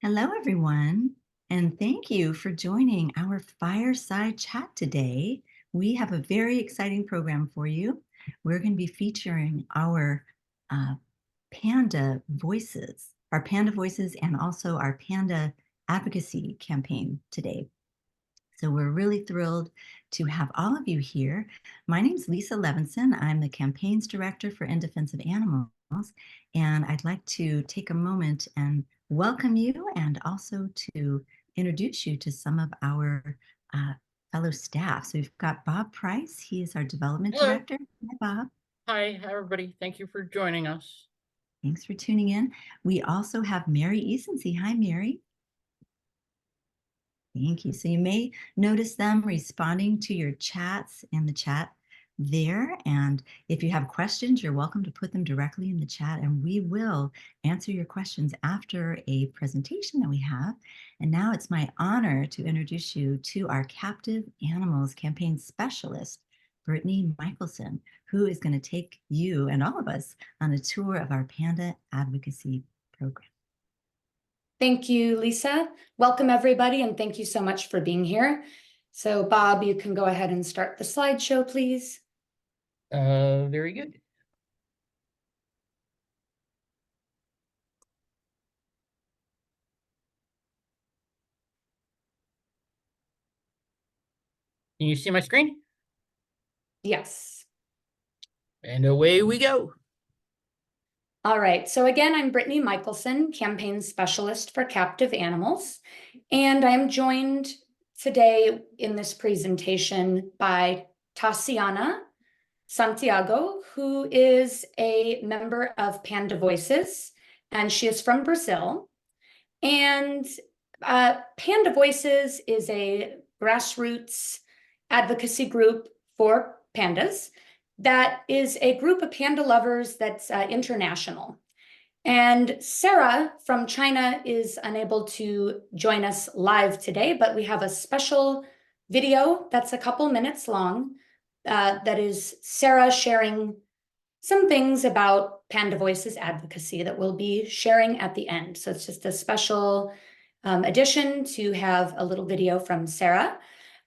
Hello, everyone, and thank you for joining our Fireside Chat today. We have a very exciting program for you. We're going to be featuring our Panda Voices, and also our Panda Advocacy campaign today. So we're really thrilled to have all of you here. My name is Lisa Levinson. I'm the campaigns director for In Defense of Animals, and I'd like to take a moment and welcome you and also to introduce you to some of our fellow staff. So we've got Bob Price. He is our development Hello. director. Hi, Bob. Hi, everybody. Thank you for joining us. Thanks for tuning in. We also have Mary Easonsey. Hi, Mary. Thank you. So you may notice them responding to your chats in the chat there. And if you have questions, you're welcome to put them directly in the chat, and we will answer your questions after a presentation that we have. And now it's my honor to introduce you to our Captive Animals campaign specialist, Brittany Michelson, who is going to take you and all of us on a tour of our Panda Advocacy program. Thank you, Lisa. Welcome, everybody, and thank you so much for being here. So, Bob, you can go ahead and start the slideshow, please. Very good. Can you see my screen? Yes. And away we go. All right. So again, I'm Brittany Michelson, campaign specialist for Captive Animals, and I'm joined today in this presentation by Tassiana Santiago, who is a member of Panda Voices, and she is from Brazil. And Panda Voices is a grassroots advocacy group for pandas that is a group of panda lovers that's international. And Sarah from China is unable to join us live today, but we have a special video that's a couple minutes long that is Sarah sharing some things about Panda Voices advocacy that we'll be sharing at the end. So it's just a special addition to have a little video from Sarah.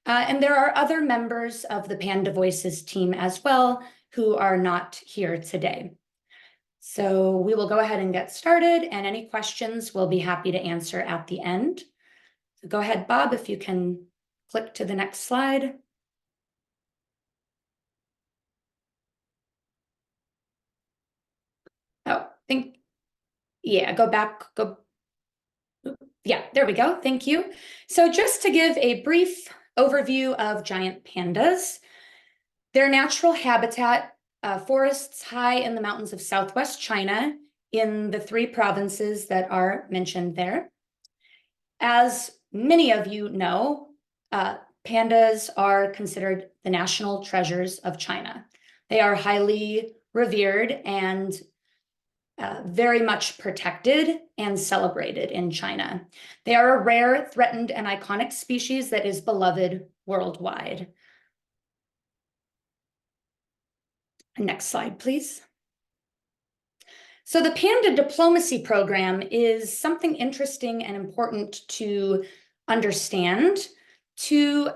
And there are other members of the Panda Voices team as well who are not here today. So we will go ahead and get started, and any questions we'll be happy to answer at the end. So go ahead, Bob, if you can click to the next slide. Yeah, go back, yeah, there we go, thank you. So just to give a brief overview of giant pandas, their natural habitat, forests high in the mountains of Southwest China in the 3 provinces that are mentioned there. As many of you know, pandas are considered the national treasures of China. They are highly revered and very much protected and celebrated in China. They are a rare, threatened, and iconic species that is beloved worldwide. Next slide, please. So the Panda Diplomacy Program is something interesting and important to understand, to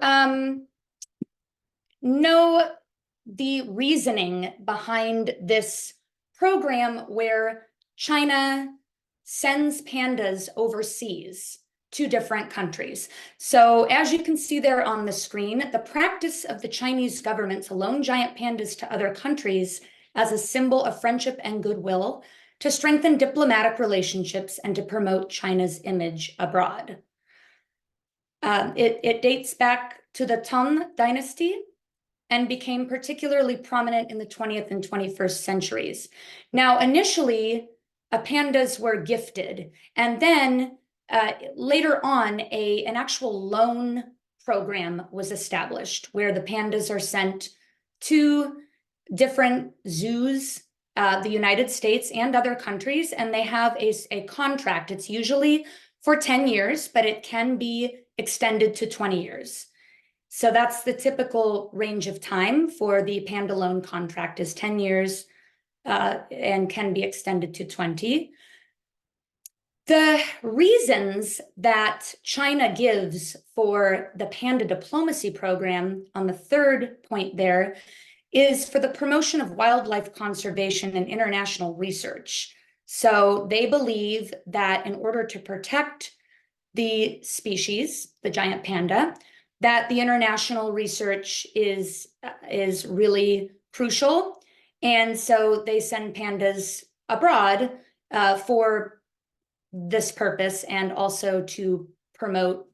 know the reasoning behind this program where China sends pandas overseas to different countries. So as you can see there on the screen, the practice of the Chinese government to loan giant pandas to other countries as a symbol of friendship and goodwill to strengthen diplomatic relationships and to promote China's image abroad. It dates back to the Tang Dynasty and became particularly prominent in the 20th and 21st centuries. Now, initially, pandas were gifted, and then later on, an actual loan program was established where the pandas are sent to different zoos, the United States and other countries, and they have a contract. It's usually for 10 years, but it can be extended to 20 years. So that's the typical range of time for the panda loan contract is 10 years and can be extended to 20. The reasons that China gives for the panda diplomacy program on the third point there is for the promotion of wildlife conservation and international research. So they believe that in order to protect the species, the giant panda, that the international research is really crucial. And so they send pandas abroad for this purpose and also to promote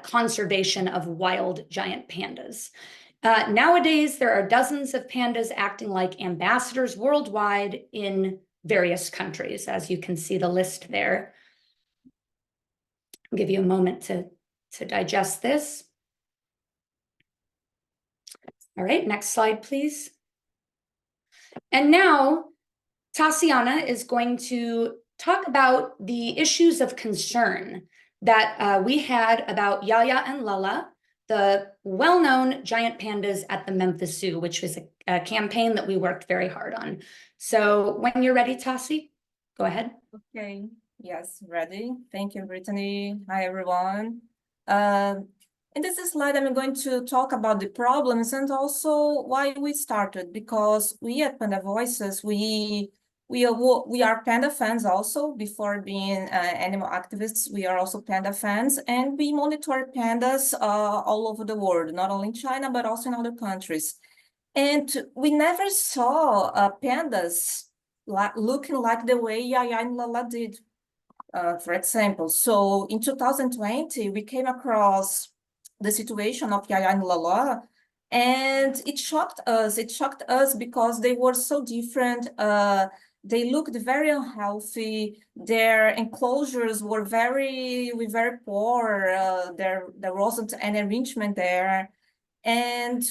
conservation of wild giant pandas. Nowadays, there are dozens of pandas acting like ambassadors worldwide in various countries, as you can see the list there. I'll give you a moment to digest this. All right, next slide, please. And now, Tatiana is going to talk about the issues of concern that we had about YaYa and LeLe, the well-known giant pandas at the Memphis Zoo, which was a campaign that we worked very hard on. So when you're ready, Tassi, go ahead. Okay, yes, ready. Thank you, Brittany. Hi, everyone. In this slide, I'm going to talk about the problems and also why we started, because we at Panda Voices, we are panda fans also. Before being animal activists, we are also panda fans, and we monitor pandas all over the world, not only in China, but also in other countries. And we never saw pandas looking like the way YaYa and LeLe did, for example. So in 2020, we came across the situation of YaYa and LeLe, and it shocked us. It shocked us because they were so different. They looked very unhealthy. Their enclosures were very poor. There wasn't any arrangement there, and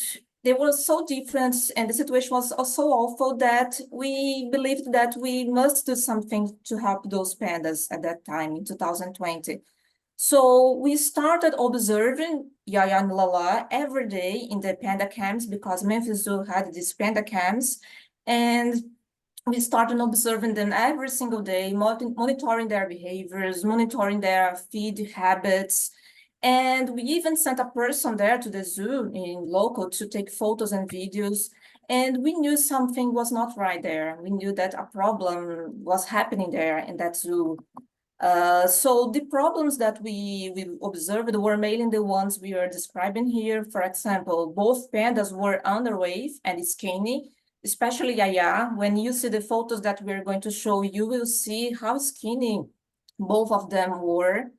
they were so different, and the situation was so awful that we believed that we must do something to help those pandas at that time in 2020. So we started observing YaYa and LeLe every day in the panda camps, because Memphis Zoo had these panda camps, and we started observing them every single day, monitoring their behaviors, monitoring their feed habits. And we even sent a person there to the zoo in local to take photos and videos. And we knew something was not right there. We knew that a problem was happening there in that zoo. So the problems that we observed were mainly the ones we are describing here. For example, both pandas were underweight and skinny, especially YaYa. When you see the photos that we're going to show, you will see how skinny both of them were.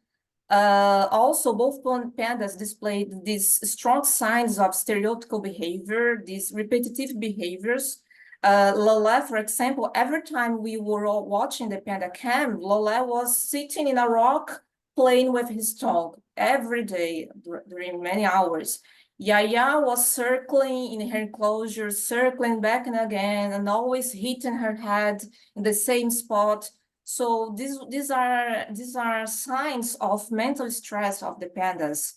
Also, both pandas displayed these strong signs of stereotypical behavior, these repetitive behaviors. LeLe, for example, every time we were all watching the panda cam, LeLe was sitting in a rock playing with his tongue every day during many hours. YaYa was circling in her enclosure, circling back and again, and always hitting her head in the same spot. So these are signs of mental stress of the pandas.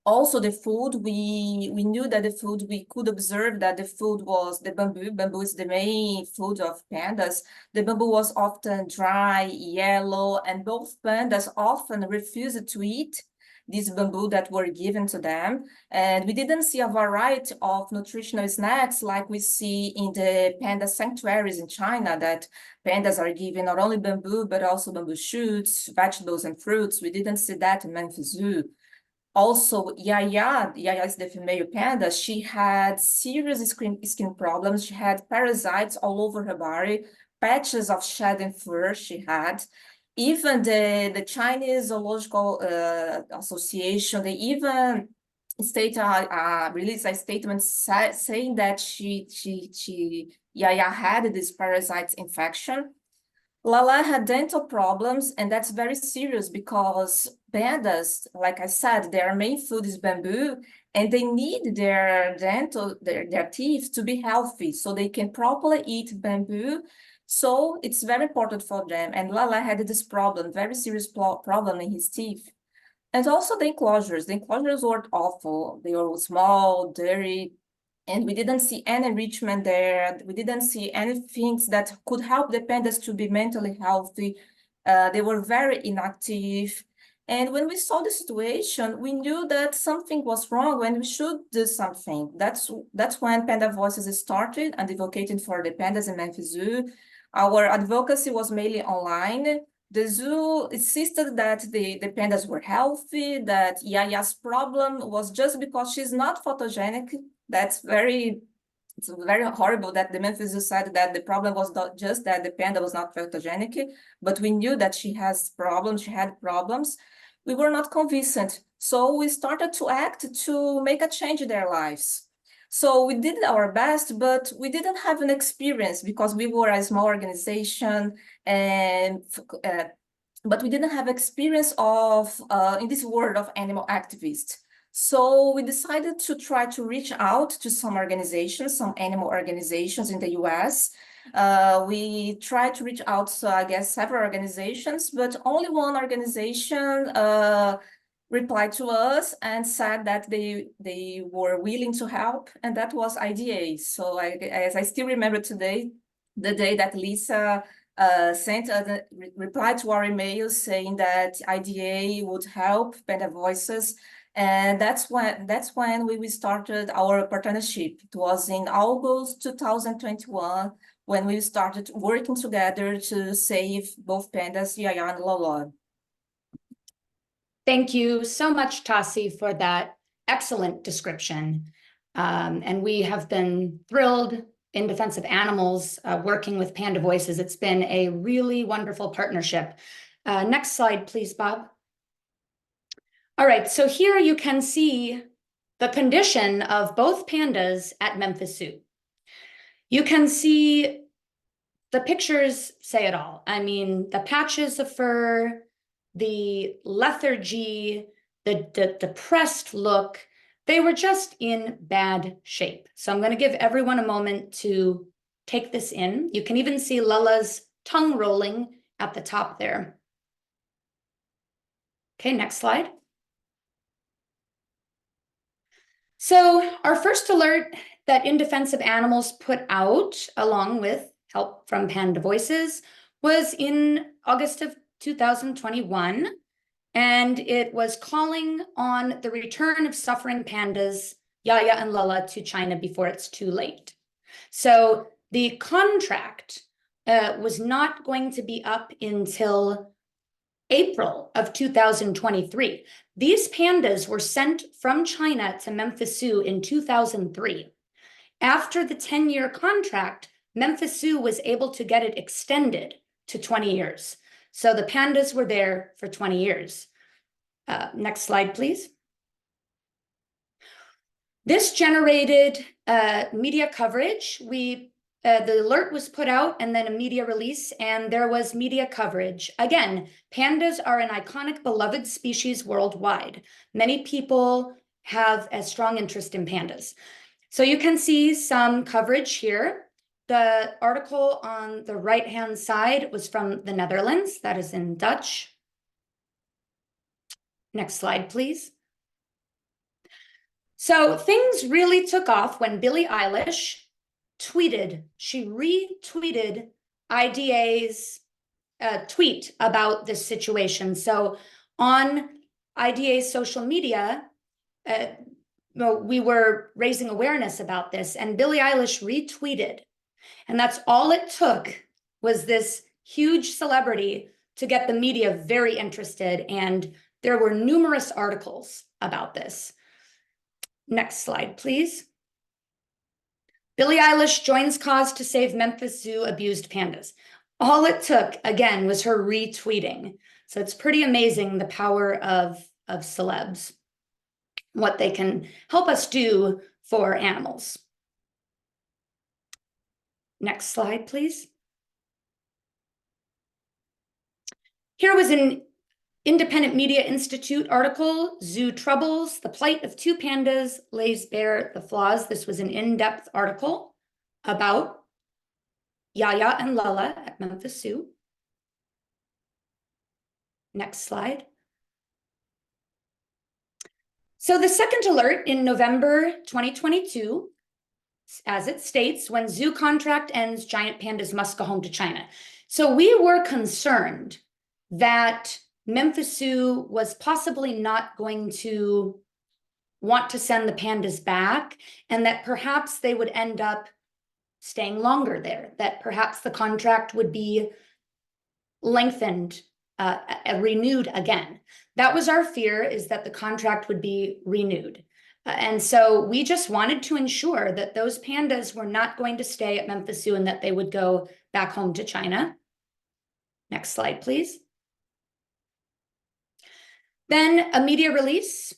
Also, the food, we knew that the food, we could observe that the food was the bamboo. Bamboo is the main food of pandas. The bamboo was often dry, yellow, and both pandas often refused to eat this bamboo that were given to them. And we didn't see a variety of nutritional snacks like we see in the panda sanctuaries in China, that pandas are given not only bamboo, but also bamboo shoots, vegetables, and fruits. We didn't see that in Memphis Zoo. Also, YaYa is the female panda. She had serious skin problems. She had parasites all over her body, patches of shedding fur she had. Even the Chinese Zoological Association, they even released a statement saying that YaYa had this parasites infection. LeLe had dental problems, and that's very serious because pandas, like I said, their main food is bamboo, and they need their teeth to be healthy so they can properly eat bamboo. So it's very important for them. And LeLe had this problem, very serious problem in his teeth. And also the enclosures. The enclosures were awful. They were small, dirty, and we didn't see any enrichment there. We didn't see any things that could help the pandas to be mentally healthy. They were very inactive. And when we saw the situation, we knew that something was wrong and we should do something. That's when Panda Voices started and advocated for the pandas in Memphis Zoo. Our advocacy was mainly online. The zoo insisted that the pandas were healthy, that YaYa's problem was just because she's not photogenic. It's very horrible that the Memphis Zoo said that the problem was not just that the panda was not photogenic, but we knew that she had problems. We were not convinced. So we started to act to make a change in their lives. So we did our best, but we didn't have an experience because we were a small organization, and but we didn't have experience of in this world of animal activists. So we decided to try to reach out to some organizations, some animal organizations in the US. We tried to reach out to, I guess, several organizations, but only one organization replied to us and said that they were willing to help, and that was IDA. So as I still remember today, the day that Lisa sent a reply to our email saying that IDA would help Panda Voices. And that's when we started our partnership. It was in August 2021 when we started working together to save both pandas, YaYa and LeLe. Thank you so much, Tassi, for that excellent description. And we have been thrilled in Defense of Animals working with Panda Voices. It's been a really wonderful partnership. Next slide, please, Bob. All right, so here you can see the condition of both pandas at Memphis Zoo. You can see the pictures say it all. I mean, the patches of fur, the lethargy, the depressed look, they were just in bad shape. So I'm going to give everyone a moment to take this in. You can even see LeLe's tongue rolling at the top there. Okay, next slide. So our first alert that In Defense of Animals put out, along with help from Panda Voices, was in August of 2021. And it was calling on the return of suffering pandas, YaYa and LeLe, to China before it's too late. So the contract was not going to be up until April of 2023. These pandas were sent from China to Memphis Zoo in 2003. After the 10-year contract, Memphis Zoo was able to get it extended to 20 years. So the pandas were there for 20 years. Next slide, please. This generated media coverage. The alert was put out and then a media release, and there was media coverage. Again, pandas are an iconic, beloved species worldwide. Many people have a strong interest in pandas. So you can see some coverage here. The article on the right-hand side was from the Netherlands. That is in Dutch. Next slide, please. So things really took off when Billie Eilish tweeted. She retweeted IDA's tweet about this situation. So on IDA's social media, we were raising awareness about this, and Billie Eilish retweeted. And that's all it took, was this huge celebrity to get the media very interested. And there were numerous articles about this. Next slide, please. Billie Eilish joins cause to save Memphis Zoo abused pandas. All it took, again, was her retweeting. So it's pretty amazing the power of celebs, what they can help us do for animals. Next slide, please. Here was an Independent Media Institute article, Zoo Troubles, the plight of two pandas lays bare the flaws. This was an in-depth article about YaYa and LeLe at Memphis Zoo. Next slide. So the second alert in November 2022, as it states, when zoo contract ends, giant pandas must go home to China. So we were concerned that Memphis Zoo was possibly not going to want to send the pandas back, and that perhaps they would end up staying longer there, that perhaps the contract would be lengthened, renewed again. That was our fear, is that the contract would be renewed. And so we just wanted to ensure that those pandas were not going to stay at Memphis Zoo and that they would go back home to China. Next slide, please. Then a media release.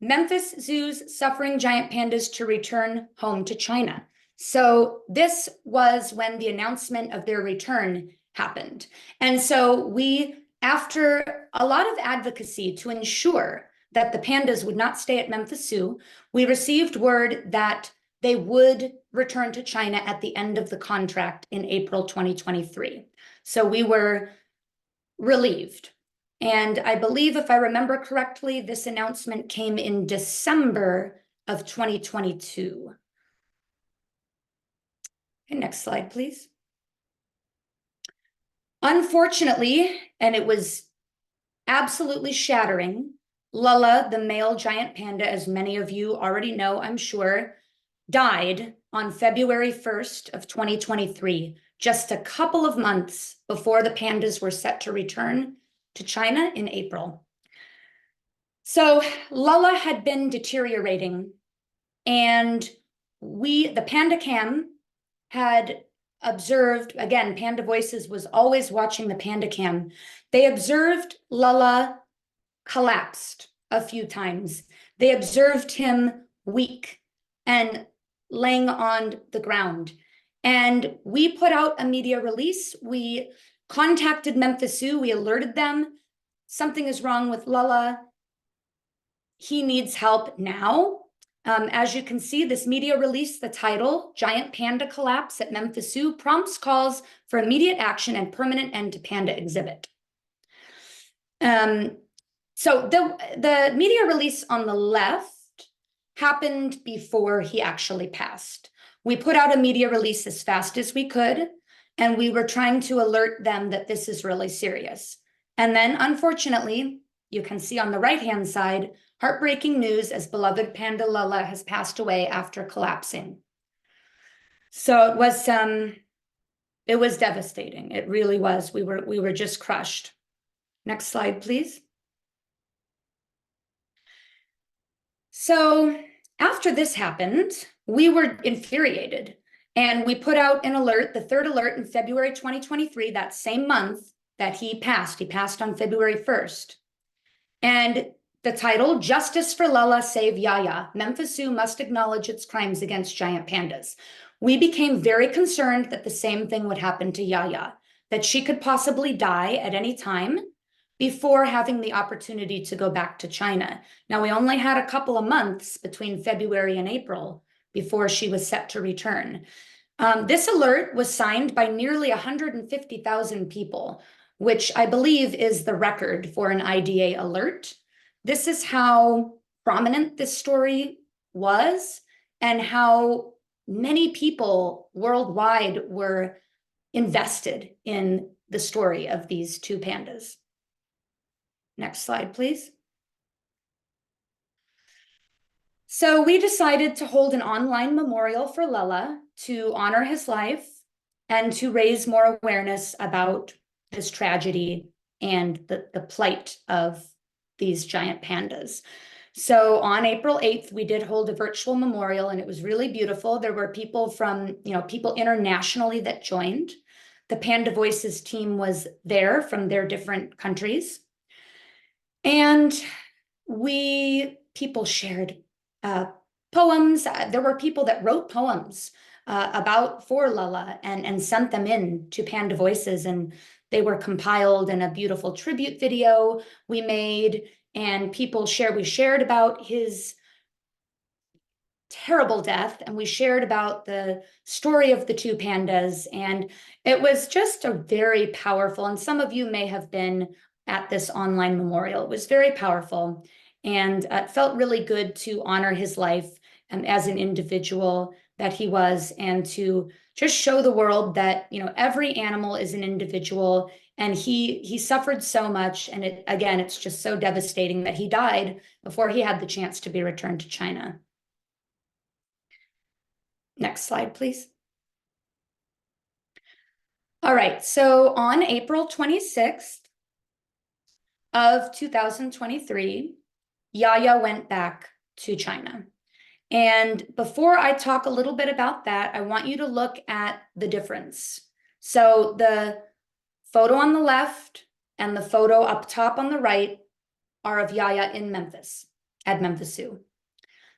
Memphis Zoo's suffering giant pandas to return home to China. So this was when the announcement of their return happened. And so we, after a lot of advocacy to ensure that the pandas would not stay at Memphis Zoo, we received word that they would return to China at the end of the contract in April 2023. So we were relieved. And I believe, if I remember correctly, this announcement came in December of 2022. Okay, next slide, please. Unfortunately, and it was absolutely shattering, LeLe, the male giant panda, as many of you already know, I'm sure, died on February 1st of 2023, just a couple of months before the pandas were set to return to China in April. So LeLe had been deteriorating, and the Panda Cam had observed, again, Panda Voices was always watching the Panda Cam. They observed LeLe collapsed a few times. They observed him weak and laying on the ground. And we put out a media release. We contacted Memphis Zoo. We alerted them. Something is wrong with LeLe. He needs help now. As you can see, this media release, the title, Giant Panda Collapse at Memphis Zoo, prompts calls for immediate action and permanent end to panda exhibit. So the media release on the left happened before he actually passed. We put out a media release as fast as we could, and we were trying to alert them that this is really serious. And then, unfortunately, you can see on the right-hand side, heartbreaking news as beloved panda LeLe has passed away after collapsing. So it was devastating. It really was. We were just crushed. Next slide, please. So after this happened, we were infuriated, and we put out an alert, the third alert in February 2023, that same month that he passed. He passed on February 1st. And the title, Justice for LeLe, Save YaYa. Memphis Zoo must acknowledge its crimes against giant pandas. We became very concerned that the same thing would happen to YaYa, that she could possibly die at any time before having the opportunity to go back to China. Now, we only had a couple of months between February and April before she was set to return. This alert was signed by nearly 150,000 people, which I believe is the record for an IDA alert. This is how prominent this story was and how many people worldwide were invested in the story of these two pandas. Next slide, please. So we decided to hold an online memorial for LeLe to honor his life and to raise more awareness about this tragedy and the plight of these giant pandas. So on April 8th, we did hold a virtual memorial, and it was really beautiful. There were people from, people internationally that joined. The Panda Voices team was there from their different countries. And people shared poems. There were people that wrote poems for LeLe and sent them in to Panda Voices, and they were compiled in a beautiful tribute video we made, and we shared about his terrible death, and we shared about the story of the two pandas, and it was just a very powerful, and some of you may have been at this online memorial. It was very powerful, and it felt really good to honor his life as an individual that he was, and to just show the world that every animal is an individual, And he suffered so much, and it's just so devastating that he died before he had the chance to be returned to China. Next slide, please. All right, so on April 26th of 2023, YaYa went back to China. And before I talk a little bit about that, I want you to look at the difference. So the photo on the left and the photo up top on the right are of YaYa in Memphis, at Memphis Zoo.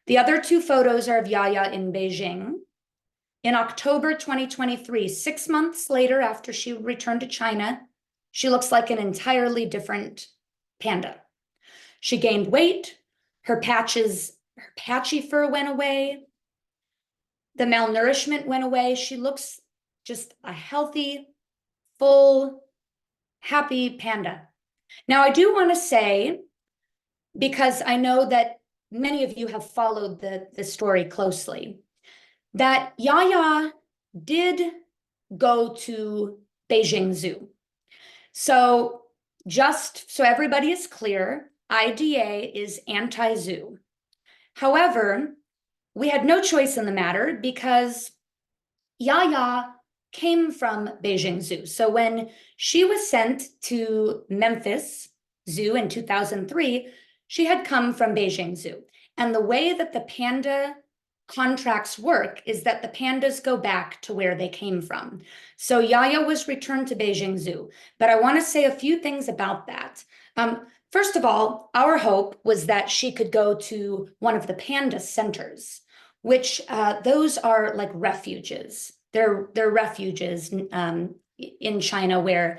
The other two photos are of YaYa in Beijing. In October 2023, 6 months later after she returned to China, she looks like an entirely different panda. She gained weight, her patchy fur went away, the malnourishment went away. She looks just a healthy, full, happy panda. Now, I do want to say, because I know that many of you have followed the story closely, that YaYa did go to Beijing Zoo. So just so everybody is clear, IDA is anti-zoo. However, we had no choice in the matter because YaYa came from Beijing Zoo. So when she was sent to Memphis Zoo in 2003, she had come from Beijing Zoo. And the way that the panda contracts work is that the pandas go back to where they came from. So YaYa was returned to Beijing Zoo. But I want to say a few things about that. First of all, our hope was that she could go to one of the panda centers, which those are like refuges. They're refuges in China where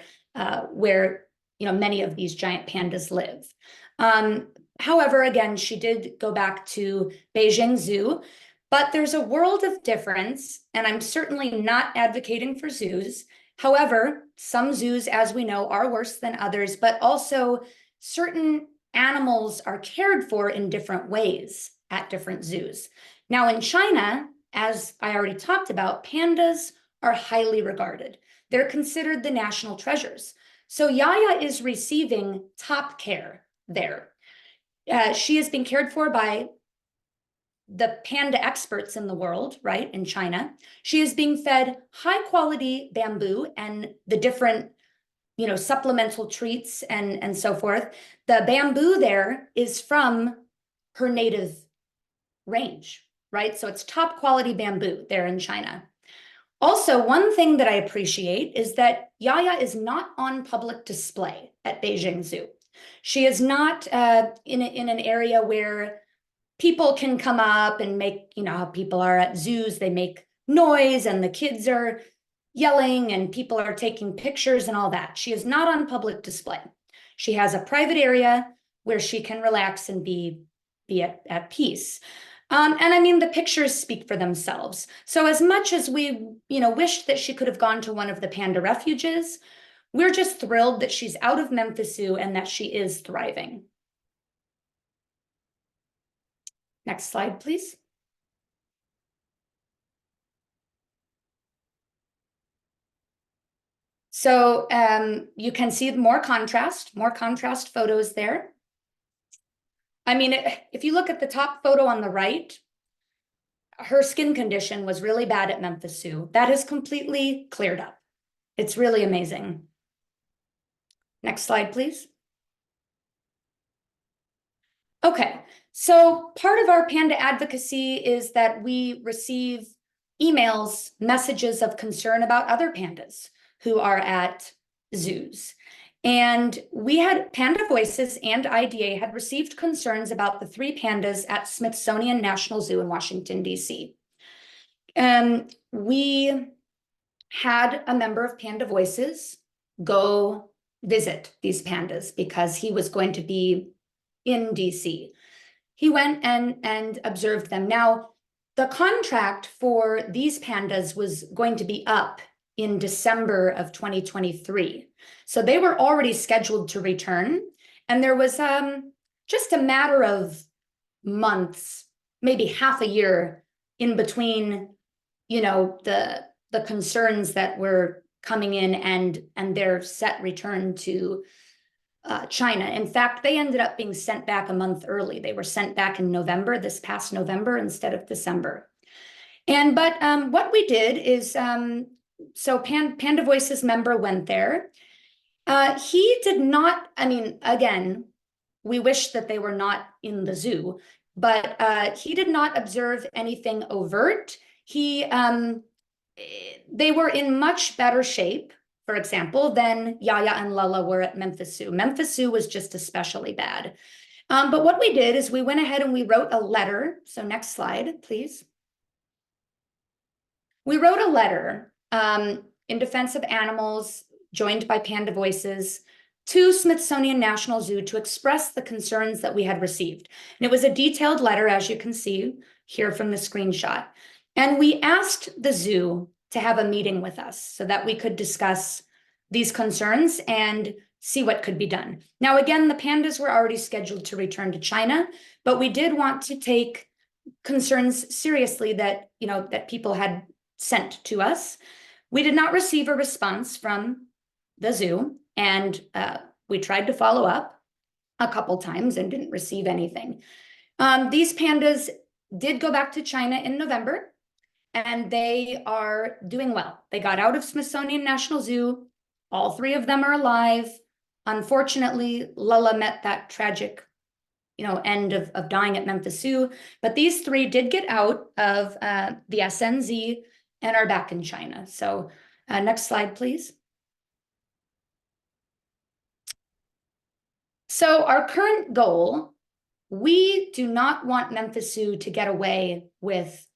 many of these giant pandas live. However, again, she did go back to Beijing Zoo, but there's a world of difference, and I'm certainly not advocating for zoos. However, some zoos, as we know, are worse than others, but also certain animals are cared for in different ways at different zoos. Now, in China, as I already talked about, pandas are highly regarded. They're considered the national treasures. So YaYa is receiving top care there. She is being cared for by the panda experts in the world, right, in China. She is being fed high quality bamboo and the different supplemental treats and so forth. The bamboo there is from her native range, right? So it's top quality bamboo there in China. Also, one thing that I appreciate is that YaYa is not on public display at Beijing Zoo. She is not in an area where people can come up and make, how people are at zoos, they make noise and the kids are yelling and people are taking pictures and all that. She is not on public display. She has a private area where she can relax and be at peace. And I mean, the pictures speak for themselves. So as much as we, wished that she could have gone to one of the panda refuges, we're just thrilled that she's out of Memphis Zoo and that she is thriving. Next slide, please. So you can see more contrast photos there. I mean, if you look at the top photo on the right, her skin condition was really bad at Memphis Zoo. That has completely cleared up. It's really amazing. Next slide, please. Okay, so part of our panda advocacy is that we receive emails, messages of concern about other pandas who are at zoos. And we had Panda Voices and IDA had received concerns about the 3 pandas at Smithsonian National Zoo in Washington, D.C. We had a member of Panda Voices go visit these pandas because he was going to be in DC. He went and observed them. Now, the contract for these pandas was going to be up in December of 2023. So they were already scheduled to return. And there was just a matter of months, maybe half a year in between, the concerns that were coming in and their set return to China. In fact, they ended up being sent back a month early. They were sent back in November, this past November, instead of December. But what we did is, so Panda Voices member went there. He did not, I mean, again, we wish that they were not in the zoo, but he did not observe anything overt. They were in much better shape, for example, than YaYa and LeLe were at Memphis Zoo. Memphis Zoo was just especially bad. But what we did is we went ahead and we wrote a letter. So next slide, please. We wrote a letter in defense of animals, joined by Panda Voices, to Smithsonian National Zoo to express the concerns that we had received. And it was a detailed letter, as you can see here from the screenshot. And we asked the zoo to have a meeting with us so that we could discuss these concerns and see what could be done. Now, again, the pandas were already scheduled to return to China, but we did want to take concerns seriously that, you know, that people had sent to us. We did not receive a response from the zoo, and we tried to follow up a couple times and didn't receive anything. These pandas did go back to China in November, and they are doing well. They got out of Smithsonian National Zoo. All three of them are alive. Unfortunately, LeLe met that tragic, you know, end of dying at Memphis Zoo. But these three did get out of the SNZ and are back in China. So next slide, please. So our current goal, we do not want Memphis Zoo to get away with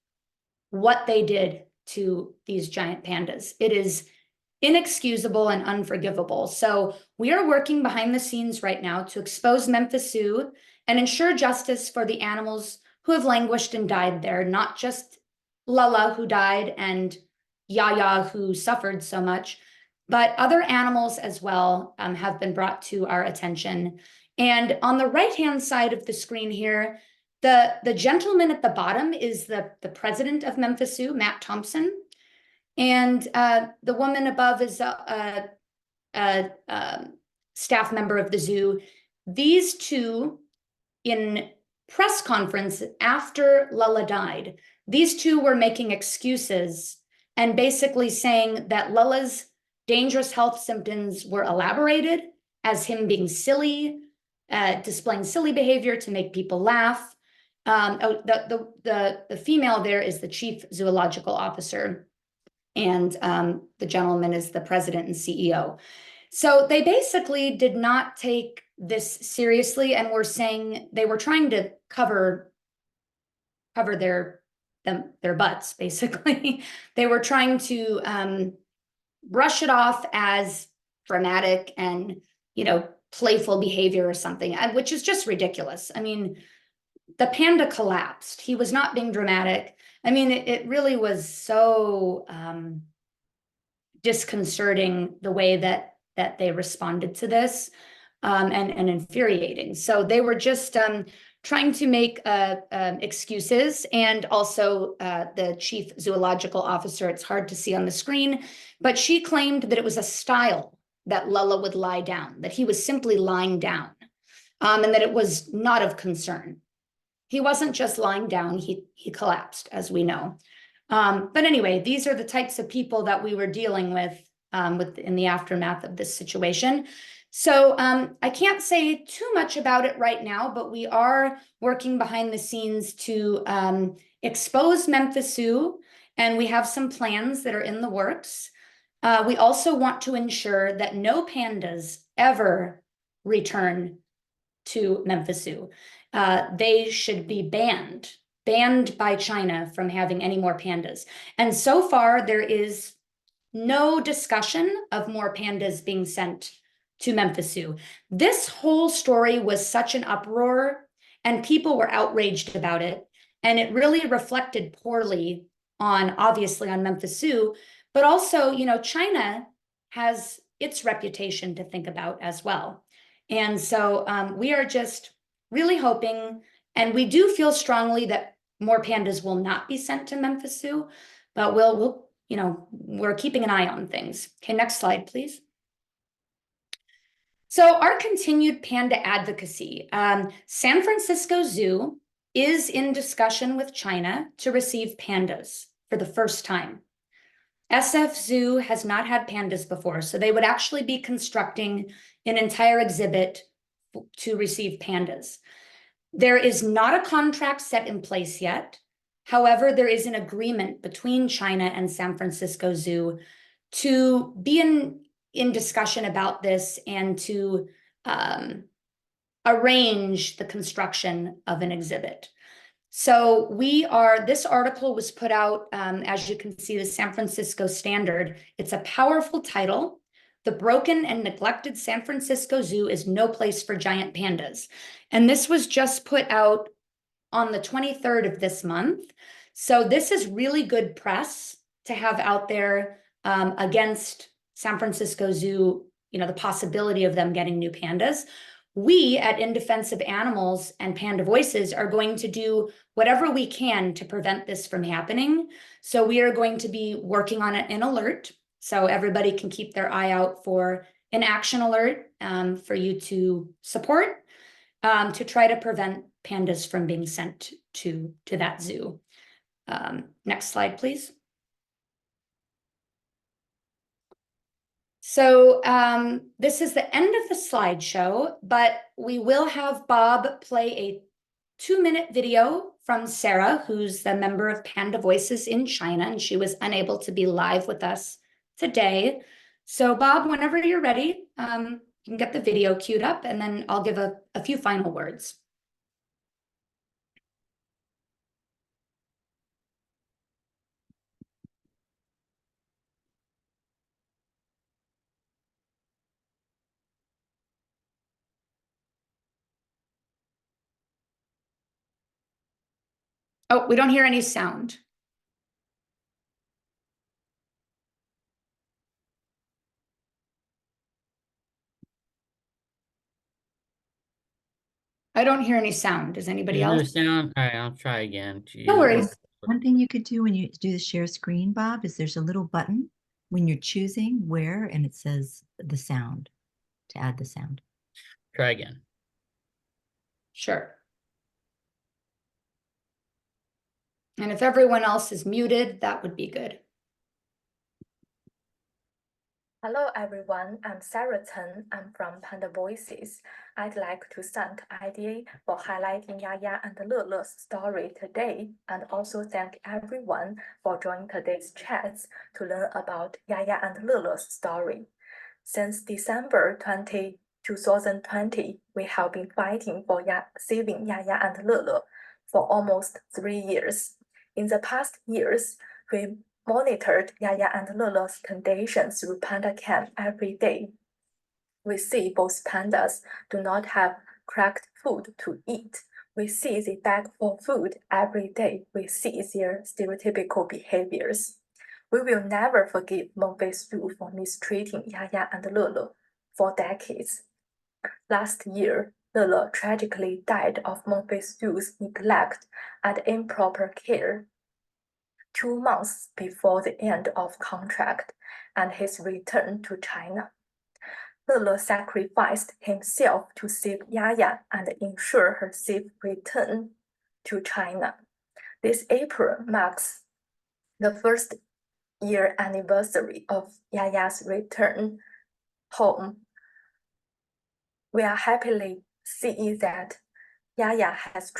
what they did to these giant pandas. It is inexcusable and unforgivable. So we are working behind the scenes right now to expose Memphis Zoo and ensure justice for the animals who have languished and died there, not just LeLe, who died, and YaYa, who suffered so much, but other animals as well have been brought to our attention. And on the right-hand side of the screen here, the gentleman at the bottom is the president of Memphis Zoo, Matt Thompson. And the woman above is a staff member of the zoo. These two, in press conference after LeLe died, these two were making excuses and basically saying that LeLe's dangerous health symptoms were elaborated as him being silly, displaying silly behavior to make people laugh. The female there is the chief zoological officer, and the gentleman is the president and CEO. So they basically did not take this seriously and were saying they were trying to cover their butts, basically. They were trying to brush it off as dramatic and, you know, playful behavior or something, which is just ridiculous. I mean, the panda collapsed. He was not being dramatic. I mean, it really was so disconcerting the way that they responded to this, and infuriating. So they were just trying to make excuses, and also the chief zoological officer, it's hard to see on the screen, but she claimed that it was a style that LeLe would lie down, that he was simply lying down, and that it was not of concern. He wasn't just lying down, he collapsed, as we know. But anyway, these are the types of people that we were dealing with in the aftermath of this situation. So I can't say too much about it right now, but we are working behind the scenes to expose Memphis Zoo, and we have some plans that are in the works. We also want to ensure that no pandas ever return to Memphis Zoo. They should be banned by China from having any more pandas. And so far, there is no discussion of more pandas being sent to Memphis Zoo. This whole story was such an uproar, and people were outraged about it. And it really reflected poorly obviously on Memphis Zoo, but also, you know, China has its reputation to think about as well. And so we are just really hoping, and we do feel strongly that more pandas will not be sent to Memphis Zoo, but we'll we're keeping an eye on things. Okay, next slide, please. So our continued panda advocacy. San Francisco Zoo is in discussion with China to receive pandas for the first time. SF Zoo has not had pandas before, so they would actually be constructing an entire exhibit to receive pandas. There is not a contract set in place yet. However, there is an agreement between China and San Francisco Zoo to be in discussion about this and to arrange the construction of an exhibit. So this article was put out, as you can see, the San Francisco Standard. It's a powerful title. The broken and neglected San Francisco Zoo is no place for giant pandas. And this was just put out on the 23rd of this month. So this is really good press to have out there against San Francisco Zoo, the possibility of them getting new pandas. We at In Defense of Animals and Panda Voices are going to do whatever we can to prevent this from happening. So we are going to be working on an alert, so everybody can keep their eye out for an action alert for you to support to try to prevent pandas from being sent to that zoo. Next slide, please. So this is the end of the slideshow, but we will have Bob play a 2-minute video from Sarah, who's the member of Panda Voices in China, and she was unable to be live with us today. So Bob, whenever you're ready, you can get the video queued up, and then I'll give a few final words. Oh, we don't hear any sound. I don't hear any sound. Does anybody Is there else? sound? All right, I'll try again. No worries. One thing you could do when you do the share screen, Bob, is there's a little button when you're choosing where, and it says the sound, to add the sound. Try again. Sure. And if everyone else is muted, that would be good. Hello everyone, I'm Sarah Chen. I'm from Panda Voices. I'd like to thank IDA for highlighting YaYa and LeLe's story today, and also thank everyone for joining today's chats to learn about YaYa and LeLe's story. Since December 2020, we have been fighting for saving YaYa and LeLe for almost 3 years. In the past years, we monitored YaYa and LeLe's condition through Panda Cam every day. We see both pandas do not have correct food to eat. We see they beg for food every day. We see their stereotypical behaviors. We will never forgive Memphis Zoo for mistreating YaYa and LeLe for decades. Last year, LeLe tragically died of Memphis Zoo's neglect and improper care 2 months before the end of contract and his return to China. LeLe sacrificed himself to save YaYa and ensure her safe return to China. This April marks the first year anniversary of YaYa's return home. We are happily seeing that YaYa has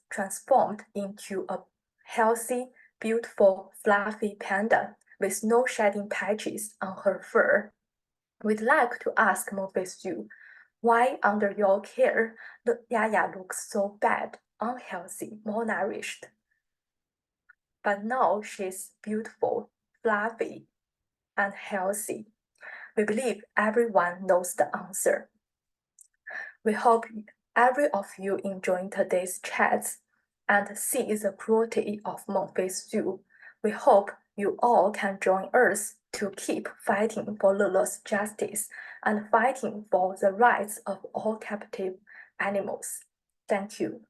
transformed into a healthy, beautiful, fluffy panda with no shedding patches on her fur. We'd like to ask Memphis Zoo, why under your care, YaYa looks so bad, unhealthy, malnourished? But now she's beautiful, fluffy, and healthy. We believe everyone knows the answer. We hope every of you enjoyed today's chats and see the cruelty of Memphis Zoo. We hope you all can join us to keep fighting for LeLe's justice and fighting for the rights of all captive animals. Thank you.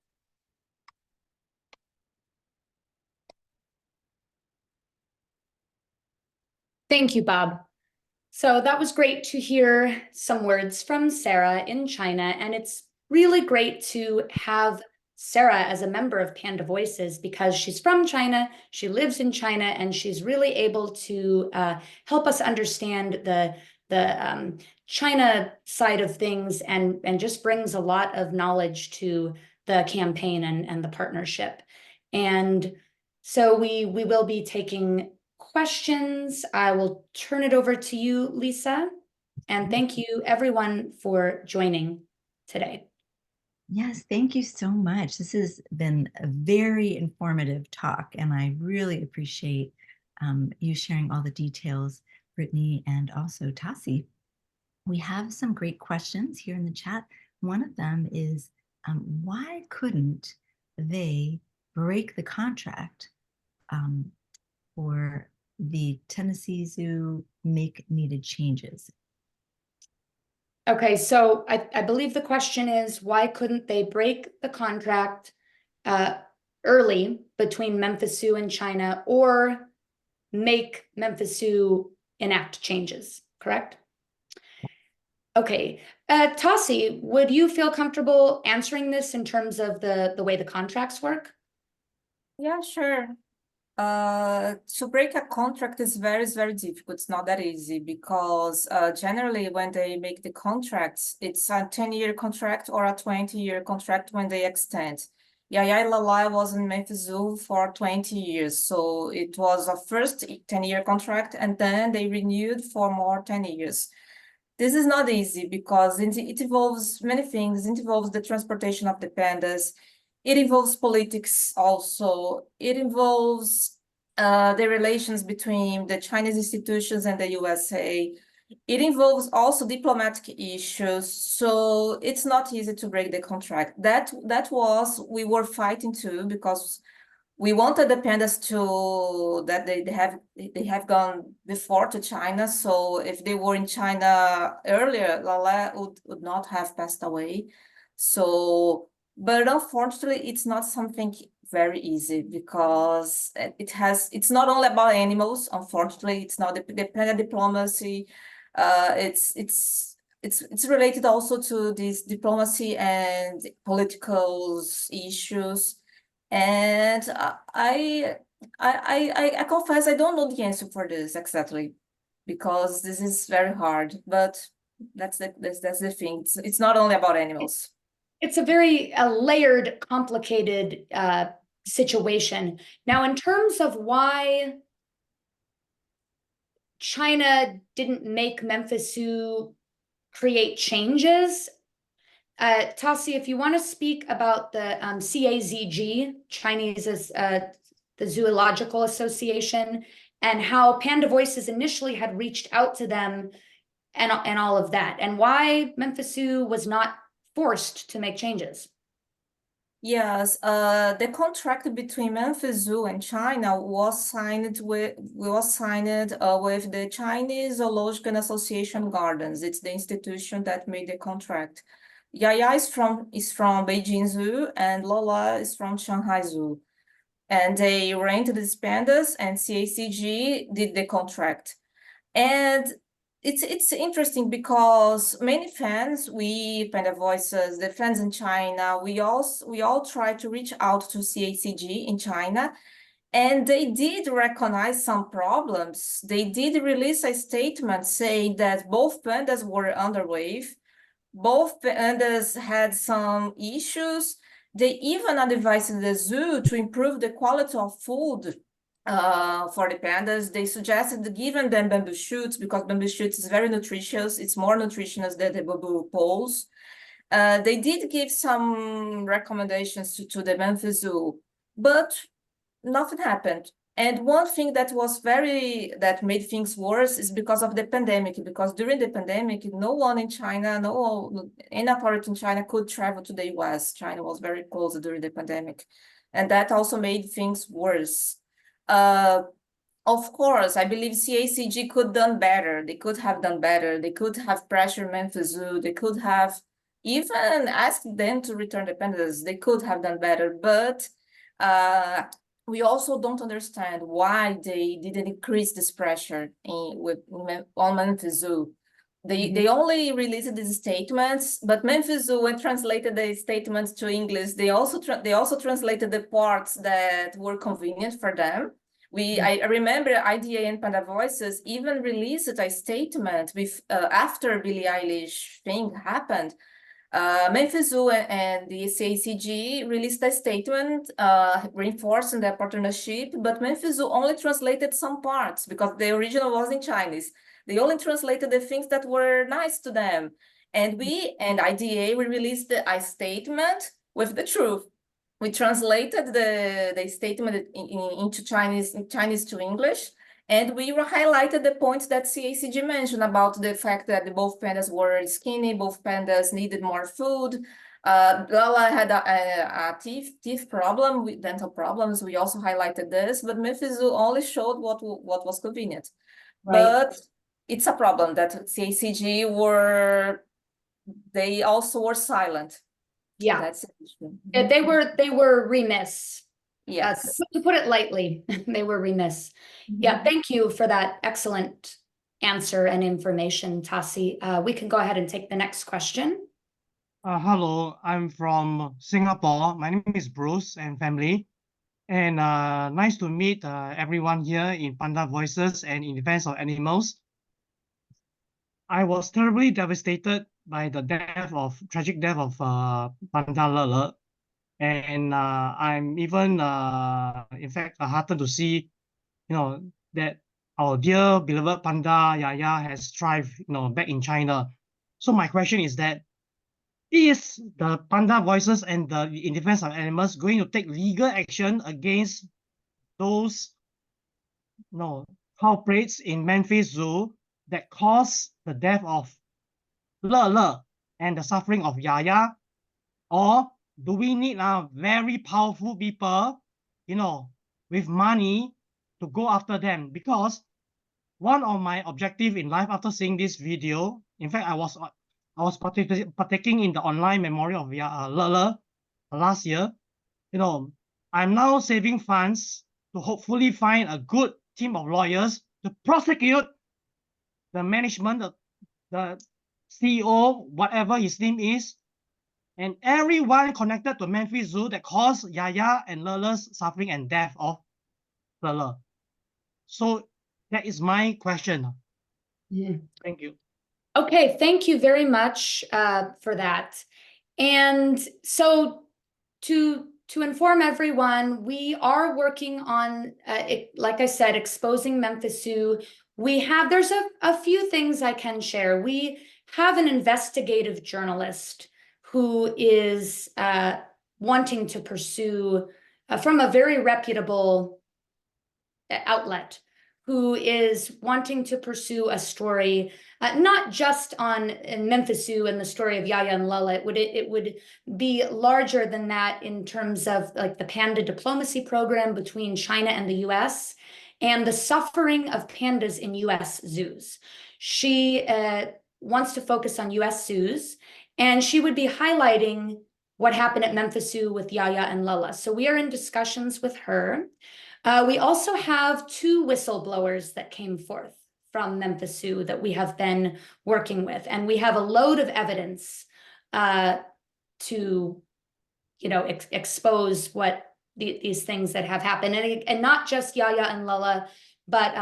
Thank you, Bob. So that was great to hear some words from Sarah in China, and it's really great to have Sarah as a member of Panda Voices because she's from China, she lives in China, and she's really able to help us understand the China side of things and just brings a lot of knowledge to the campaign and the partnership. And so we will be taking questions. I will turn it over to you, Lisa. And thank you everyone for joining today. Yes, thank you so much. This has been a very informative talk, and I really appreciate you sharing all the details, Brittany, and also Tassi. We have some great questions here in the chat. One of them is, why couldn't they break the contract for the Tennessee Zoo make needed changes? Okay, so I believe the question is, why couldn't they break the contract early between Memphis Zoo and China or make Memphis Zoo enact changes, correct? Okay, Tassi, would you feel comfortable answering this in terms of the way the contracts work? Yeah, sure. To break a contract is very difficult. It's not that easy because generally when they make the contracts, it's a 10-year contract or a 20-year contract when they extend. YaYa and LeLe was in Memphis Zoo for 20 years. So it was a first 10-year contract and then they renewed for more 10 years. This is not easy because it involves many things. It involves the transportation of the pandas. It involves politics also. It involves the relations between the Chinese institutions and the USA. It involves also diplomatic issues. So it's not easy to break the contract. That was, we were fighting too because we wanted the pandas to that they have gone before to China. So if they were in China earlier, LeLe would not have passed away. So, but unfortunately, it's not something very easy because it's not only about animals. Unfortunately, it's not the panda diplomacy. It's related also to this diplomacy and political issues. And I confess I don't know the answer for this exactly because this is very hard. But that's the thing. It's not only about animals. It's a very layered, complicated situation. Now, in terms of why China didn't make Memphis Zoo create changes, Tassi, if you want to speak about the CAZG, Chinese the Zoological Association, and how Panda Voices initially had reached out to them and all of that, and why Memphis Zoo was not forced to make changes. Yes, the contract between Memphis Zoo and China was signed with the Chinese Zoological Association Gardens. It's the institution that made the contract. YaYa is from Beijing Zoo and LeLe is from Shanghai Zoo. And they rented these pandas and CACG did the contract. And it's interesting because many fans, we Panda Voices, the fans in China, we all try to reach out to CACG in China, and they did recognize some problems. They did release a statement saying that both pandas were underweight, both pandas had some issues. They even advised the zoo to improve the quality of food for the pandas. They suggested giving them bamboo shoots because bamboo shoots is very nutritious. It's more nutritious than the bamboo poles. They did give some recommendations to the Memphis Zoo, but nothing happened. And one thing that made things worse is because of the pandemic, because during the pandemic, no one in China, any authority in China could travel to the US. China was very closed during the pandemic. And that also made things worse. Of course, I believe CACG could done better. They could have done better. They could have pressured Memphis Zoo. They could have even asked them to return the pandas. They could have done better. But we also don't understand why they didn't increase this pressure on Memphis Zoo. They only released these statements, but Memphis Zoo, when translated the statements to English, they also translated the parts that were convenient for them. I remember IDA and Panda Voices even released a statement with after Billie Eilish thing happened. Memphis Zoo and the CACG released a statement reinforcing their partnership, but Memphis Zoo only translated some parts because the original was in Chinese. They only translated the things that were nice to them. And we and IDA, we released a statement with the truth. We translated the statement into Chinese to English. And we highlighted the points that CACG mentioned about the fact that both pandas were skinny, both pandas needed more food. LeLe had a teeth problem with dental problems. We also highlighted this, but Memphis Zoo only showed what was convenient. Right. But it's a problem that CACG they also were silent. Yeah. That's an issue. They were remiss. Yes. To put it lightly, they were remiss. Yeah, thank you for that excellent answer and information, Tassi. We can go ahead and take the next question. Hello, I'm from Singapore. My name is Bruce and family. And nice to meet everyone here in Panda Voices and in Defense of Animals. I was terribly devastated by the tragic death of Panda LeLe. And I'm even, in fact, heartened to see, that our dear beloved Panda YaYa has thrived, back in China. So my question is that, is the Panda Voices and the In Defense of Animals going to take legal action against those culprits in Memphis Zoo that caused the death of LeLe and the suffering of YaYa? Or do we need very powerful people, with money to go after them? Because one of my objectives in life after seeing this video, in fact, I was partaking in the online memorial of LeLe last year. I'm now saving funds to hopefully find a good team of lawyers to prosecute the management, the CEO, whatever his name is, and everyone connected to Memphis Zoo that caused YaYa and LeLe's suffering and death of LeLe. So that is my question. Thank you. Okay, thank you very much for that. And so to inform everyone, we are working on, like I said, exposing Memphis Zoo. There's a few things I can share. We have an investigative journalist who is wanting to pursue, from a very reputable outlet, who is wanting to pursue a story, not just on Memphis Zoo and the story of YaYa and LeLe. It would be larger than that in terms of like the panda diplomacy program between China and the US and the suffering of pandas in US zoos. She wants to focus on US zoos, and she would be highlighting what happened at Memphis Zoo with YaYa and LeLe. So we are in discussions with her. We also have 2 whistleblowers that came forth from Memphis Zoo that we have been working with, and we have a load of evidence to, expose what these things that have happened, and not just YaYa and LeLe, but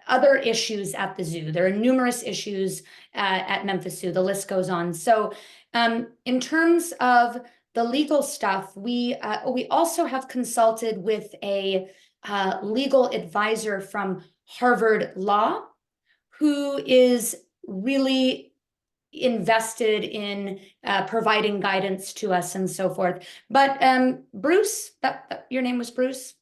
other issues at the zoo. There are numerous issues at Memphis Zoo. The list goes on. So, in terms of the legal stuff, we also have consulted with a legal advisor from Harvard Law, who is really invested in providing guidance to us and so forth. But Bruce, your name was Bruce?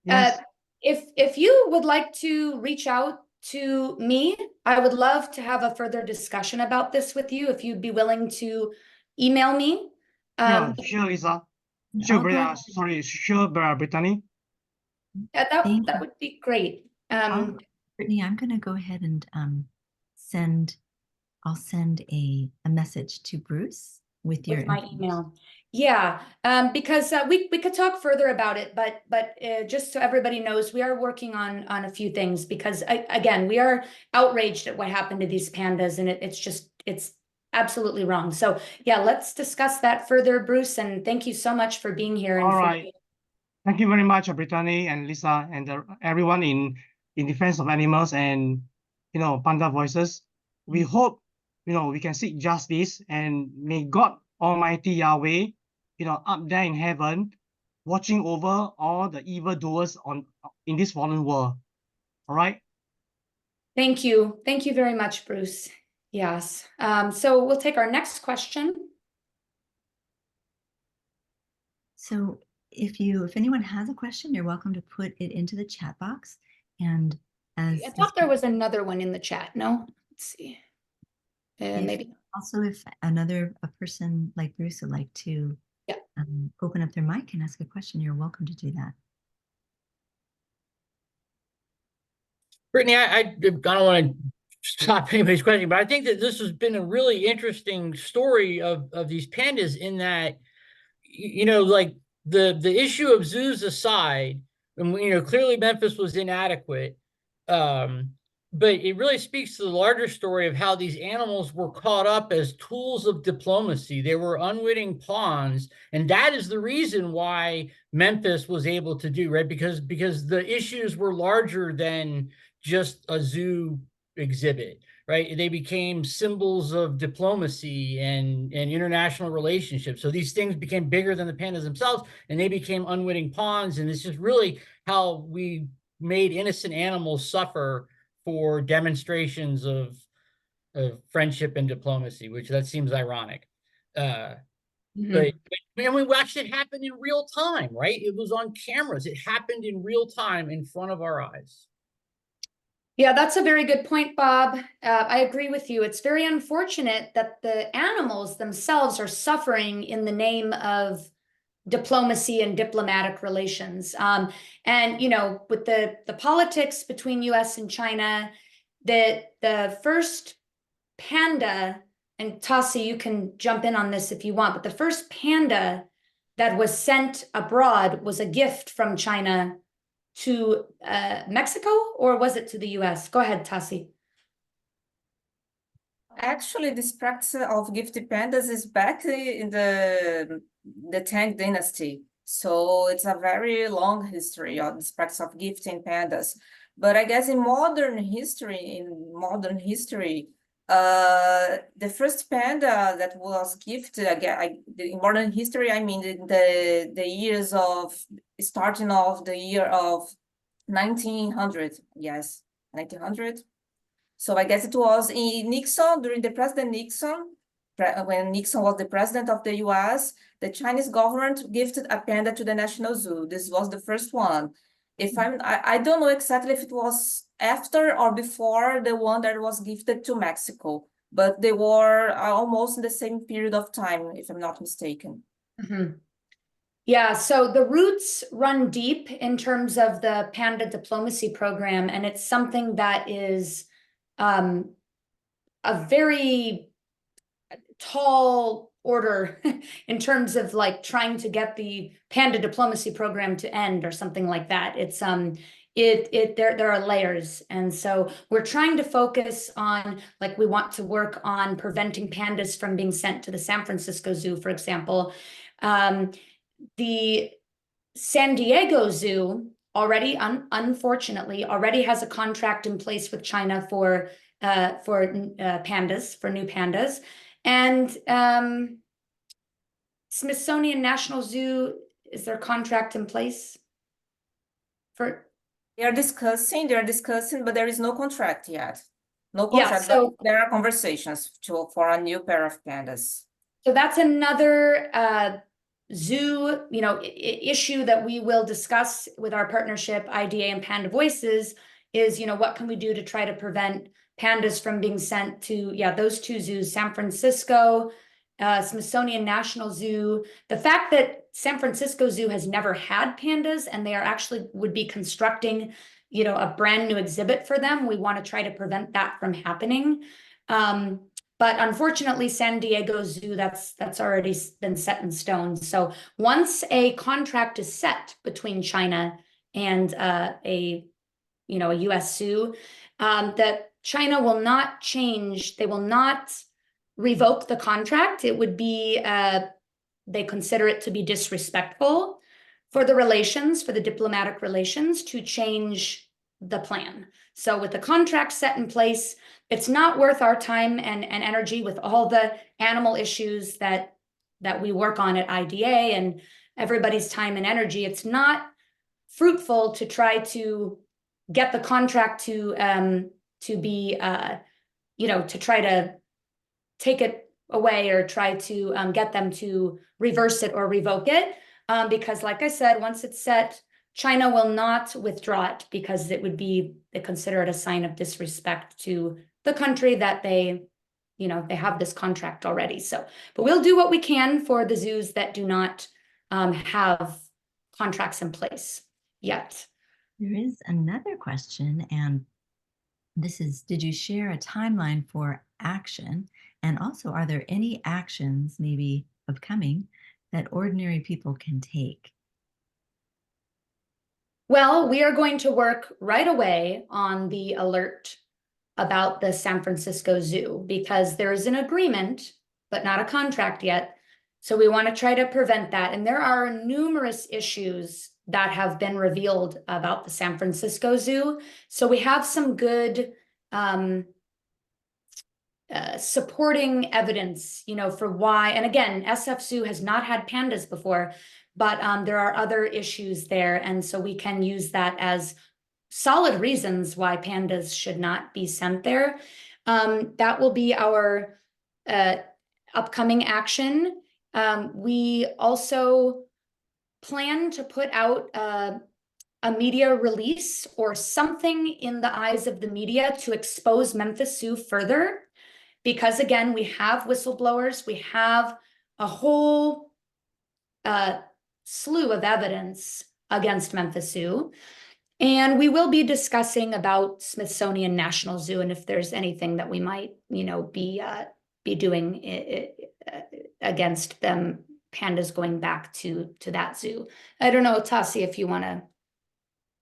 Yes. If you would like to reach out to me, I would love to have a further discussion about this with you, if you'd be willing to email me. Yeah, sure, Lisa. Sure, Brittany. That would be great. Brittany, I'm going to go ahead and I'll send a message to Bruce, with your with my information. email. Yeah, because we could talk further about it, but just so everybody knows, we are working on a few things because again, we are outraged at what happened to these pandas, and it's absolutely wrong. So yeah, let's discuss that further, Bruce, and thank you so much for being here. All right. Thank you very much, Brittany and Lisa, and everyone in defense of animals and, Panda Voices. We hope, we can seek justice, and may God Almighty Yahweh, up there in heaven, watching over all the evildoers in this fallen world. All right. Thank you very much, Bruce. Yes. So we'll take our next question. So if anyone has a question, you're welcome to put it into the chat box. And as I thought there was another one in the chat. No, let's see. Maybe. Also, if a person like Bruce would like to open up their mic and ask a question, you're welcome to do that. Brittany, I don't want to stop anybody's question, but I think that this has been a really interesting story of these pandas in that, like the issue of zoos aside, and clearly Memphis was inadequate, but it really speaks to the larger story of how these animals were caught up as tools of diplomacy. They were unwitting pawns, and that is the reason why Memphis was able to do, right? Because the issues were larger than just a zoo exhibit, right? They became symbols of diplomacy and international relationships. So these things became bigger than the pandas themselves, and they became unwitting pawns. And it's just really how we made innocent animals suffer for demonstrations of friendship and diplomacy, which that seems ironic. But we watched it happen in real time, right? It was on cameras. It happened in real time in front of our eyes. Yeah, that's a very good point, Bob. I agree with you. It's very unfortunate that the animals themselves are suffering in the name of diplomacy and diplomatic relations. And, with the politics between US and China, the first panda, and Tassi, you can jump in on this if you want, but the first panda that was sent abroad was a gift from China to Mexico, or was it to the US? Go ahead, Tassi. Actually, this practice of gifted pandas is back in the Tang Dynasty. So it's a very long history of this practice of gifting pandas. But I guess in modern history, the first panda that was gifted, again, in modern history, I mean the years of starting of the year of 1900, yes, 1900. So I guess it was in Nixon, during the President Nixon, when Nixon was the president of the US, the Chinese government gifted a panda to the National Zoo. This was the first one. I don't know exactly if it was after or before the one that was gifted to Mexico, but they were almost in the same period of time, if I'm not mistaken. Mm-hmm. Yeah, so the roots run deep in terms of the panda diplomacy program, and it's something that is a very tall order in terms of like trying to get the panda diplomacy program to end or something like that. It's there are layers, and so we're trying to focus on, like, we want to work on preventing pandas from being sent to the San Francisco Zoo, for example. The San Diego Zoo already, unfortunately, already has a contract in place with China for pandas, for new pandas. And Smithsonian National Zoo, is their contract in place for? They're discussing, but there is no contract yet. No contract, Yeah, so but there are conversations for a new pair of pandas. So that's another zoo, issue that we will discuss with our partnership, IDA and Panda Voices, is, what can we do to try to prevent pandas from being sent to, those two zoos, San Francisco, Smithsonian National Zoo. The fact that San Francisco Zoo has never had pandas, and they would be constructing, a brand new exhibit for them. We want to try to prevent that from happening. But unfortunately, San Diego Zoo, that's already been set in stone. So once a contract is set between China and a U.S. zoo, that China will not change. They will not revoke the contract. It would be they consider it to be disrespectful for the relations, for the diplomatic relations, to change the plan. So with the contract set in place, it's not worth our time and energy with all the animal issues that we work on at IDA and everybody's time and energy. It's not fruitful to try to get the contract to be to try to take it away or try to get them to reverse it or revoke it, because like I said, once it's set, China will not withdraw it because it would be considered a sign of disrespect to the country that they have this contract already. So, but we'll do what we can for the zoos that do not have contracts in place yet. There is another question, and this is, did you share a timeline for action? And also, are there any actions maybe upcoming that ordinary people can take? Well, we are going to work right away on the alert about the San Francisco Zoo because there is an agreement, but not a contract yet. So we want to try to prevent that. And there are numerous issues that have been revealed about the San Francisco Zoo. So we have some good supporting evidence, for why. And again, SF Zoo has not had pandas before, but there are other issues there. And so we can use that as solid reasons why pandas should not be sent there. That will be our upcoming action. We also plan to put out a media release or something in the eyes of the media to expose Memphis Zoo further. Because again, we have whistleblowers, we have a whole slew of evidence against Memphis Zoo. And we will be discussing about Smithsonian National Zoo and if there's anything that we might, be doing against them, pandas going back to that zoo. I don't know, Tassi, if you want to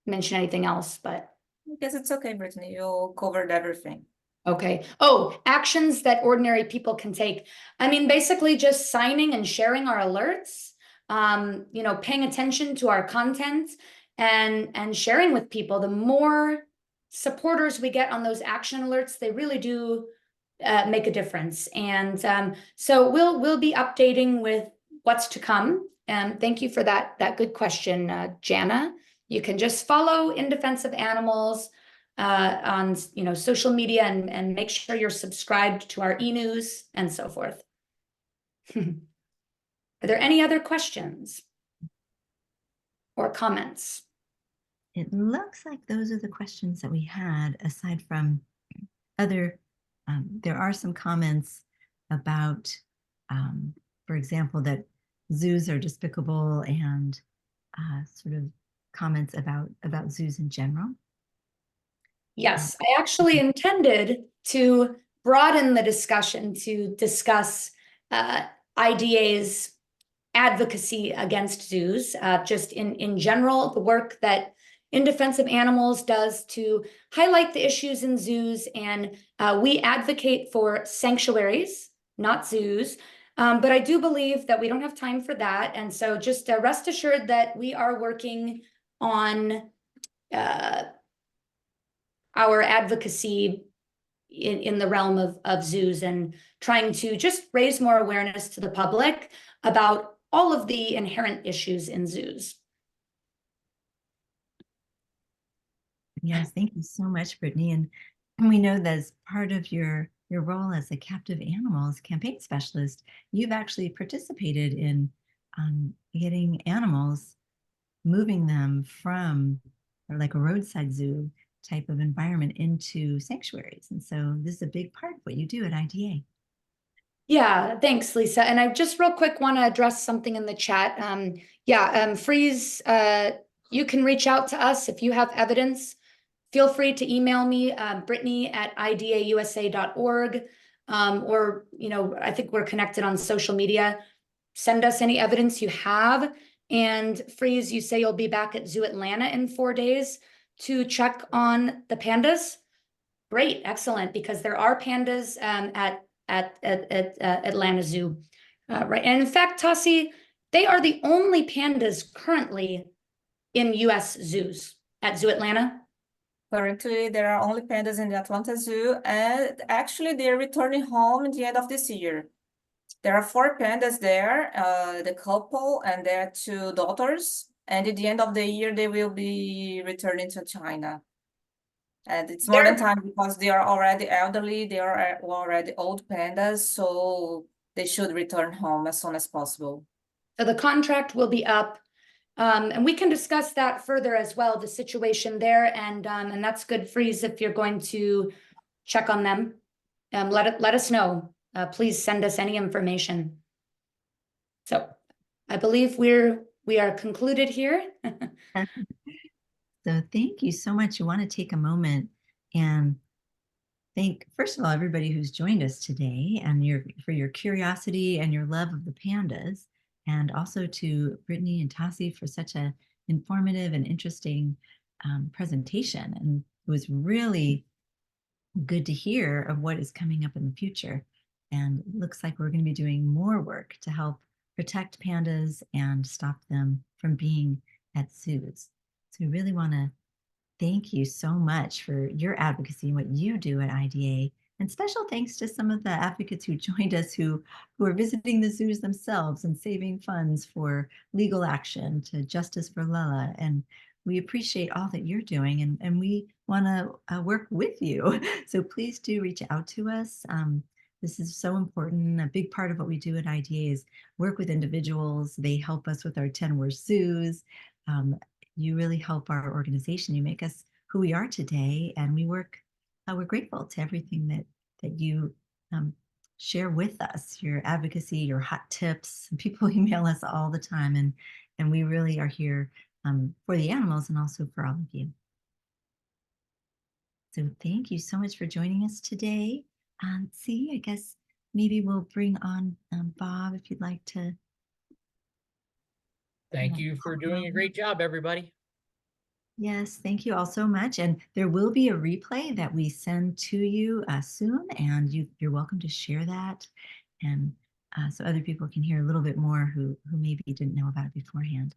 mention anything else, but. I guess it's okay, Brittany. You covered everything. Okay. Oh, actions that ordinary people can take. I mean, basically just signing and sharing our alerts, paying attention to our content and sharing with people. The more supporters we get on those action alerts, they really do make a difference. And so we'll be updating with what's to come. And thank you for that good question, Jana. You can just follow In Defense of Animals on social media and make sure you're subscribed to our e-news and so forth. Are there any other questions or comments? It looks like those are the questions that we had, aside from other, there are some comments about, for example, that zoos are despicable and sort of comments about zoos in general. Yes, I actually intended to broaden the discussion to discuss IDA's advocacy against zoos, just in general, the work that In Defense of Animals does to highlight the issues in zoos. And we advocate for sanctuaries, not zoos. But I do believe that we don't have time for that. And so just rest assured that we are working on our advocacy in the realm of zoos and trying to just raise more awareness to the public about all of the inherent issues in zoos. Yes, thank you so much, Brittany. And we know that as part of your role as a captive animals campaign specialist, you've actually participated in getting animals, moving them from like a roadside zoo type of environment into sanctuaries. And so this is a big part of what you do at IDA. Yeah, thanks, Lisa. And I just real quick want to address something in the chat. Freeze, you can reach out to us if you have evidence. Feel free to email me, Brittany@idausa.org. or, I think we're connected on social media. Send us any evidence you have. And Freeze, you say you'll be back at Zoo Atlanta in 4 days to check on the pandas. Great, excellent, because there are pandas at Atlanta Zoo, right? And in fact, Tassi, they are the only pandas currently in U.S. zoos at Zoo Atlanta. Currently, there are only pandas in the Atlanta Zoo, and actually they're returning home at the end of this year. There are 4 pandas there, the couple and their 2 daughters, and at the end of the year, they will be returning to China. And it's more than time because they are already elderly, they are already old pandas, so they should return home as soon as possible. So the contract will be up. And we can discuss that further as well, the situation there, and that's good, Freeze, if you're going to check on them. Let us know. Please send us any information. So I believe we are concluded here. So thank you so much. You want to take a moment and thank, first of all, everybody who's joined us today and for your curiosity and your love of the pandas, and also to Brittany and Tassi for such an informative and interesting presentation. And it was really good to hear of what is coming up in the future. And it looks like we're going to be doing more work to help protect pandas and stop them from being at zoos. So we really want to thank you so much for your advocacy and what you do at IDA. And special thanks to some of the advocates who joined us who are visiting the zoos themselves and saving funds for legal action, to Justice for LeLe. And we appreciate all that you're doing, and we want to work with you. So please do reach out to us. This is so important. A big part of what we do at IDA is work with individuals. They help us with our 10 Worst Zoos. You really help our organization. You make us who we are today, and we're grateful to everything that you share with us, your advocacy, your hot tips. People email us all the time, and we really are here for the animals and also for all of you. So thank you so much for joining us today. I guess maybe we'll bring on Bob, if you'd like to. Thank you for doing a great job, everybody. Yes, thank you all so much. And there will be a replay that we send to you soon, and you're welcome to share that, and so other people can hear a little bit more who maybe didn't know about it beforehand.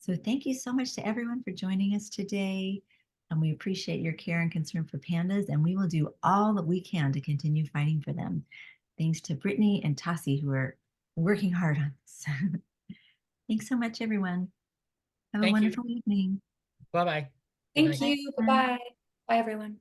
So thank you so much to everyone for joining us today. And we appreciate your care and concern for pandas, and we will do all that we can to continue fighting for them. Thanks to Brittany and Tassi, who are working hard on this. Thanks so much, everyone. Have a wonderful evening. Bye-bye. Thank you. Bye-bye. Bye, everyone.